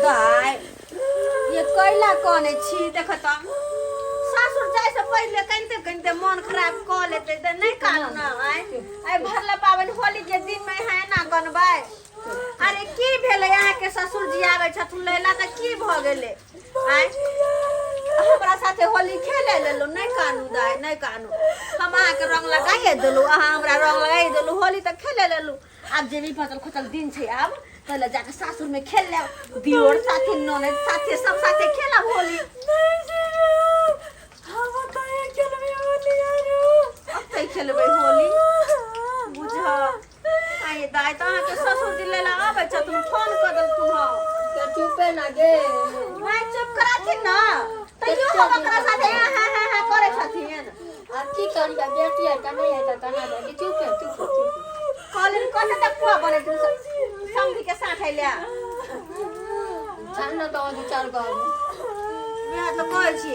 दाय ये कैला कौन छी देख त सासुर जाय से पहले कनते कनते मन खराब क लेते त नहीं कानू ना आई भरला पावन होली के दिन में है ना गनबै अरे की भेले यहाँ के ससुर जी आवे छथुन लैला त की भ गेले आई हमरा साथे होली खेले लेलो नहीं कानू दाय नहीं कानू हम अहाँ के रंग लगाइए देलु अहाँ हमरा रंग लगाइ देलु होली त खेले लेलु अब जे भी फसल खोचल दिन छै अब तले जाके सासुर में खेल ले दियोर साथे ननद साथे सब साथे खेला होली हम त खेलबे होली यारो अब त खेलबे होली बुझा आइ दाय त अहाँ के ससुर जी लेला आबै छ तुम फोन क दल तुम के चुपे ना गे मैं चुप कराथि ना तइयो हम ओकरा साथे हा करे छथिन आ की करिया बेटी है त नहीं है त कना दे चुप कॉलिंग कते तक पुआ बने तू समझी के साथ है लिया छान तो विचार कर मैं तो कहै छी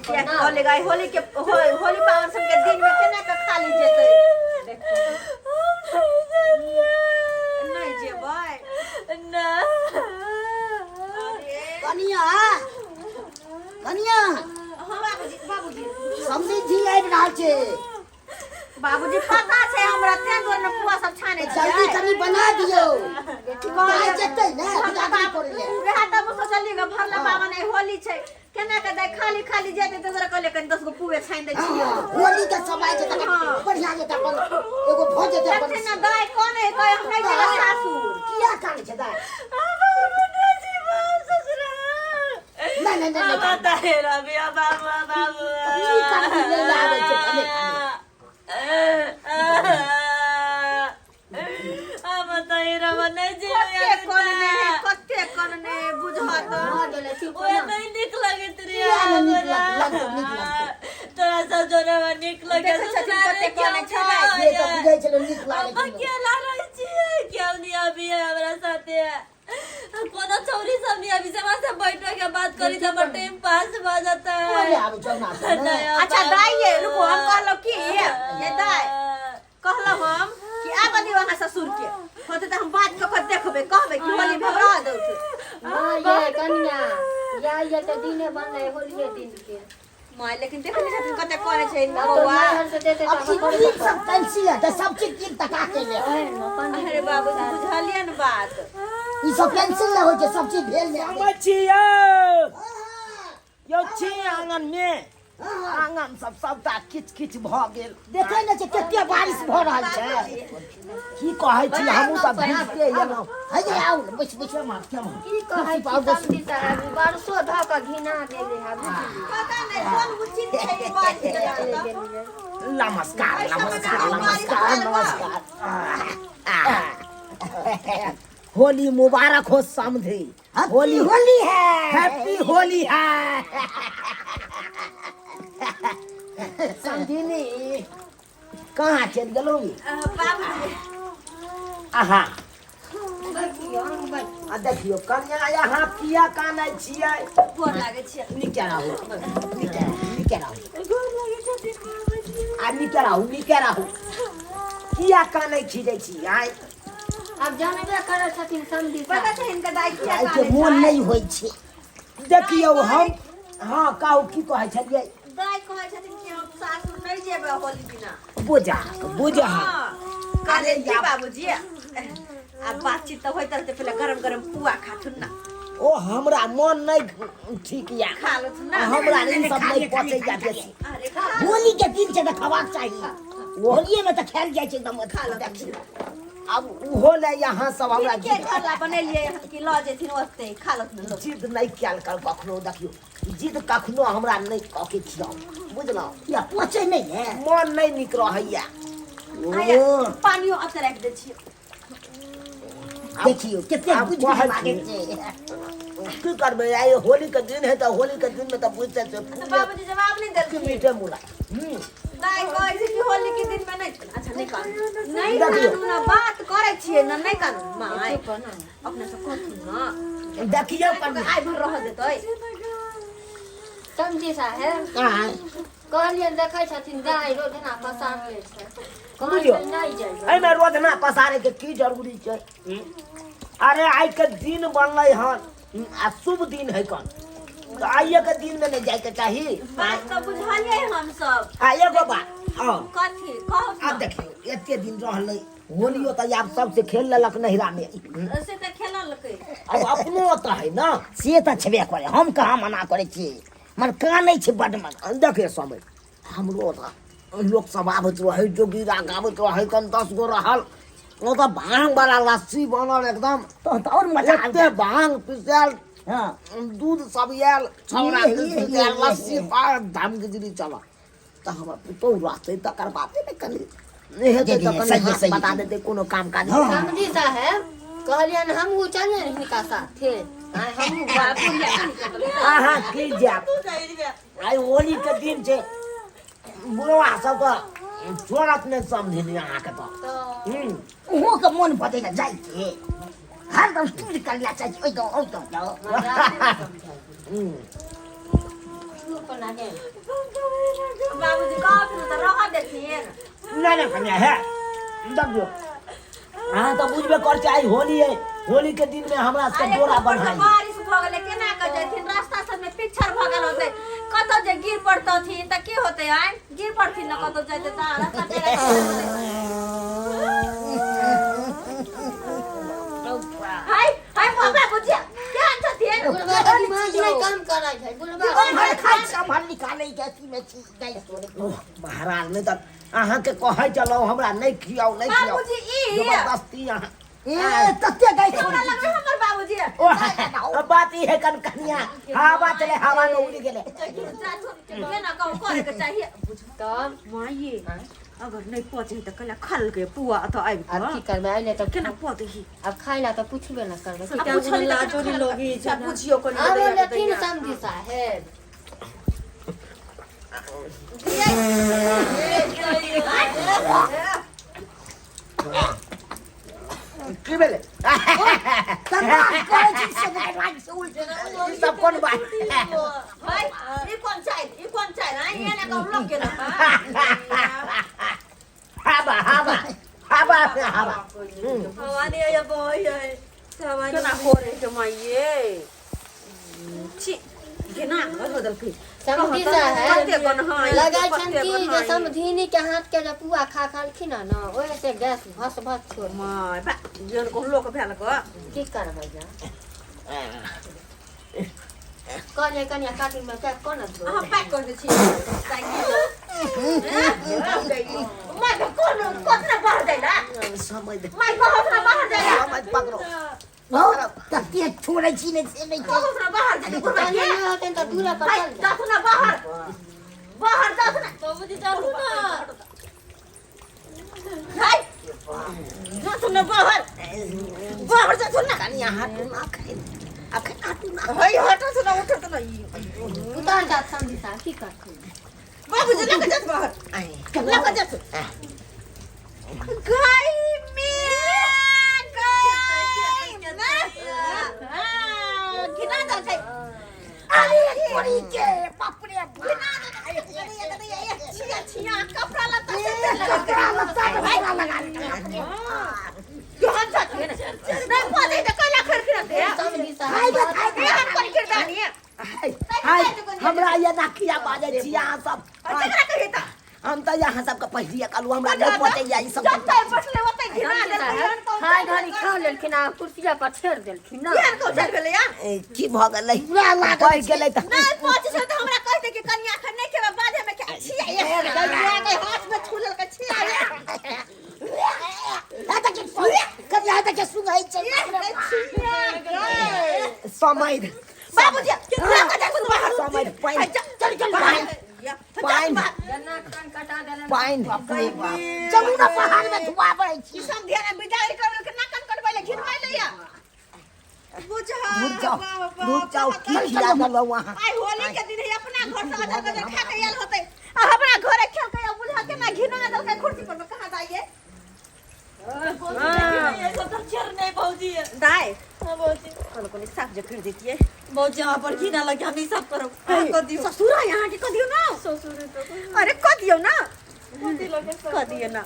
क्या कॉले गाय होली के होली पावन सब के दिन में केना के खाली जेतै नहीं जेबै ना कनिया कनिया हां बाबूजी समझी जी आबि रहल छै बाबूजी पता छै हमरा ते दोर में पुआ सब छाने छै जल्दी कनी बना दियो काय जतै ने बिगाड़ी पड़े ले रहा त हम सोचलिए भरला पावन है होली छै केना के दे खाली खाली जेते त जरा कहले कनी 10 गो पुए छाइन दे छियो होली के समय जे तक बढ़िया जे तक एगो भोज जे अपन न दाय कोन है कह हम नहीं जेला सासुर किया कान छै दाय नहीं बता है रबिया बाबू की कान ले आवे छै कने अब बताइए रवा नहीं जी कत्ते कोन ने बुझत ओए नहीं निक लगे तेरी तोरा सब जोरवा निक लगे कत्ते कोन छै ये तो बुझै छलो निक लागे हम अकेला रहै छी क्यों नहीं अभी हमरा साथे कोनो चौरी सब नहीं अभी से बैठ के बात करी त हमर टाइम पास भ जाता है अच्छा दाई ये रुको हम कहलो की ये दाई कहलो हम कि आब दियो अहाँ ससुर के होते त हम बात क के देखबे कहबे कि होली भबरा दउ हां ये कन्या या ये त दिने बनले होली दिन के माय लेकिन देखै छथिन कते करे छै बौआ अब चीज सब पेंसिल है सब चीज किन तका के ले अरे बाबूजी बुझलिए न बात ई सब पेंसिल ले होय छै सब चीज भेल ले समझियो यो छी आंगन में आंगन सब सबटा किच किच भ गेल देखै न छै कते बारिश भ रहल छै की कहै छी हमहु त भीजते एलौ हे आउ बैठ मार क्या मार की कहै छी समझी साहब बरसो ध के घिना गेले है पता नहीं कोन उचित छै बात नमस्कार नमस्कार नमस्कार नमस्कार होली मुबारक हो समझी होली होली है हैप्पी होली है समझिनी कहाँ चल गेलोगी बाबूजी आहा देखियो कन्या यहाँ किया कानै छियै गोर लागे छै निकेराहु गोर लागे छथिन बाबूजी आ निकेराहु किया कानै खिदै छी आइ अब जानबे करे छथिन समझी पता छै इनका दाई किया आई के मोन नहीं होय छै देखियो हम हाँ कहू की कहै छलियै दाई कहै छथिन कि हम सासुर नहीं जेबै होली बिना बुझा अरे जी बाबूजी अब बातचीत तो होइत रहते पहले गरम गरम पुआ खाथुन ना ओ हमरा मन नहीं ठीक या खा लो ना हमरा ई सब नहीं पचे जा बेसी अरे खा होली के दिन छै त खबाक चाहिए होलिये में त खेल जाय छै एकदम खा लो देखियो अब उहो ले यहाँ सब हमरा के घरला बनेलिए कि ल जेथिन ओते खा लो ना जिद नहीं कैल कर कखनो देखियो जिद कखनो हमरा नहीं कके खियाओ बुझलौ या पचे नहीं है मन नहीं निक रहैया पानियो अत राख दे छियै देखियो कितने बुझ के लागे छै की करबे आइ होली के दिन है त होली के दिन में त बुझते छे तो बाबूजी जवाब नहीं देल कि मीठे मुला दाई कहै छै कि होली के दिन में नहीं अच्छा नहीं कानू नहीं कानू ना बात करे छियै ना नहीं कानू माय अपने से कहथुन ना देखियो पर आइ भर रह देतै समझी साहब कहाँ कहलिए देखै छथिन दाई रोजना पसारले छै बुझियो कहै नहीं जाइयो एमे रोजना पसारे के की जरूरी छै अरे आइ के दिन बनलै हन आ शुभ दिन है कौन तो आइए के दिन में नहीं जाए के चाहिए बात तो बुझलिए हम सब आ एगो बात हाँ कथी कहो अब देखियो एते दिन रहल होलियो तो आप सबसे खेल लेलक नहिरा में ऐसे तो खेलल लके अब अपनो तो है ना से तो छेबे करे हम कहाँ मना करे छी मन कानै छै बड मन देखे समय हमरो तो लोक सब आबत रहे जोगीरा गाबत रहे कन 10 गो रहल वो तो भांग वाला लस्सी बनल एकदम तो और मजा एते भांग पिसल हां दूध सब याल छौरा पिसल लस्सी पार धाम गिजरी चला तो हम तो रास्ते तक बाते में कनी नहीं हेते तो कनी बता देते कोनो काम काज समझी साहब कहलियन हम चले हिनका साथे हम बाबू हाँ की जाप आई होली के दिन छे बुढ़वा सब तो छोड़त नहीं समझी अहाँ के तो उहो के मन पते न जाई के हर दम टूट कर ला चाहिए ओइ तो जाओ बाबूजी कहो तो रह देथिए ना ना कन्या है दब हाँ तो बुझबे कर चाहिए होली है होली के दिन में हमरा से डोरा बनाई बारिश भ गेले केना क जथिन रास्ता सब में पिछड़ भ गेल होते कतो जे गिर पड़तथिन त की होते आइ गिर पड़थिन न कतो जते त रास्ता पेरा हाय हाय बाबा बुझिया केहन छथिन दिमाग नहीं काम करै छै बुलबा खाई सामान निकाले गैसी में चीज गई तोरे महाराज ने तक अहाँ के कहै चलो हमरा नहीं खियाओ नहीं खियाओ बाबूजी ई जबरदस्ती अहाँ ए तते गई हमरा लगे हमर बाबूजी ओ बात ई है कन कन्या हवा चले हवा में उड़ गेले केना कहू करे के चाहिए तब माई अगर नहीं पहुंचे त कला खल के पुआ त आइ अब की करबै आइले त केना पहुंची अब खाइला त पूछबे न करबै अब पूछली लाजोरी लोगी छ पूछियो कोनी अब लेकिन समझी साहेब की भेले तमाम करे छी से राज से उल्टे सब कोन बात भाई ई कोन चाइ आई एना कहू लोग के ना हवा हमारे ये बोय है सामान केना करे के माइए छी केना बदल के समझी साहेब लगाइ छन कि जे समधिनी के हाथ के पुआ खा खालखिन न ओए से गैस भस छोड़ माय बा जन को लोग भेल को की करबै जा कन्या कन्या काटी में पैक कोन दो हां पैक कर दे छी माय कोन कोतना बाहर जाइला समय दे माय कोतना बाहर जाइला समझ पकड़ो बहुत तके छोड़ै छी नहीं से नहीं कोतना बाहर जाइला कन्या नहीं होते त दूरा पर भाई चल जा जातुना बाहर जातुना बाबूजी जातु ना भाई जातुना बाहर जातुना कन्या हाथ ना खाए अखन हाथ ना भाई हटो ना उठो ना उतार जा समझी साहब की करखिन बाबूजी लग जात बाहर लग जात गाय में किना जा छै अरे कोरी के बाप रे छिया कपड़ा लता से लगा जोहन जात है नहीं पदे त कला खरखिरा दे समझी साहब हम कर किरदानी हाय हमरा ये नाखिया बाजे छी अहाँ सब केकरा कहे त हम त यहाँ सबके पहिलिए कहलू हमरा नहीं पते ई सब जब बैठले ओते घिना दे खाय घड़ी खा लेलखिन आ कुर्सिया पर छेड़ देलखिन ना केहन को चल गेलै या की भ गेलै कहि गेलै त नहीं पहुंच से त हमरा कहते कि कन्या खन नहीं खेबा बादे में के छिया कन्या के हाथ में छुलल के छिया कन्या त के सुंगाई छै समय बाबूजी केकरा का जा बाहर समय पाइन चल चल पाइन गन्ना खान कटा देलन पाइन चलू ना पहाड़ में धुआ पड़ै छी सब ध्यान बिदाई कर के नाकन करबै ले घिनवाई ले या भूत जाओ की खिला दलो वहां आई होली के दिन है अपना घर से अदर गदर खा के आयल होते आ हमरा घरे खेल के बुझा के ना घिना दल के कुर्सी पर कहां जाइए ये सब तो चर नहीं भौजी दाई हां भौजी कोन साफ जे कर देतिए भौजी यहां पर घिना लगे हम सब करो क दियो ससुरा यहां के क दियो ना ससुर तो अरे क दियो ना क दियो ना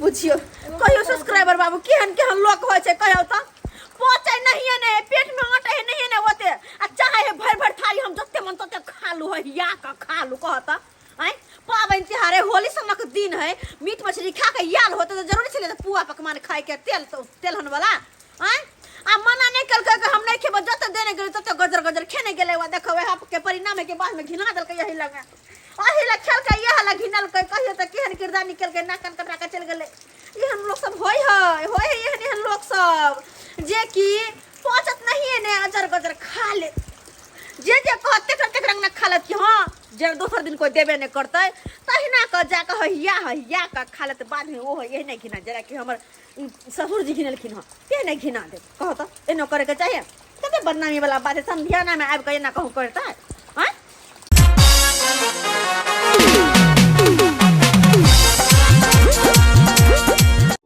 बुझियो कहियो सब्सक्राइबर बाबू केहन केहन लोग होय छै कहियो त पहुंचे नहीं है ने पेट में अटे नहीं है ने ओते आ चाहे भर भर थाली हम जत्ते मन तते खा लू है या का खा लू कहता आय पावन तिहारे होली सनक दिन है मीट मछली खा के याल होते तो जरूरी छले पुआ पकवान खाए के तेलहन वाला आय आ मना नहीं कल के हम नहीं खेब जत देने गेल तत गजर गजर खेने गेले वा देखो वह के परिणाम है के बाद में घिना दल के यही लगा आही ला खेल के यह ला घिनल के कहियो त केहन किरदार निकल के नाकन कटरा के चल गेले ई हम लोग सब होय है एहन लोग सब जे की पहुंचत नहीं है ने अजर गजर खा ले जे कहते करते रंग ना खा लेत कि हां जे दोसर दिन कोई देबे नहीं करते तहिना क जाके हइया का खा लेत बाद में ओ यही नहीं घिना जरा कि हमर ससुर जी घिनलखिन हां ते नहीं घिना दे कहत एनो करे के चाहिए कते बदनामी वाला बात है संध्या ना में आब के ना कहूं करता है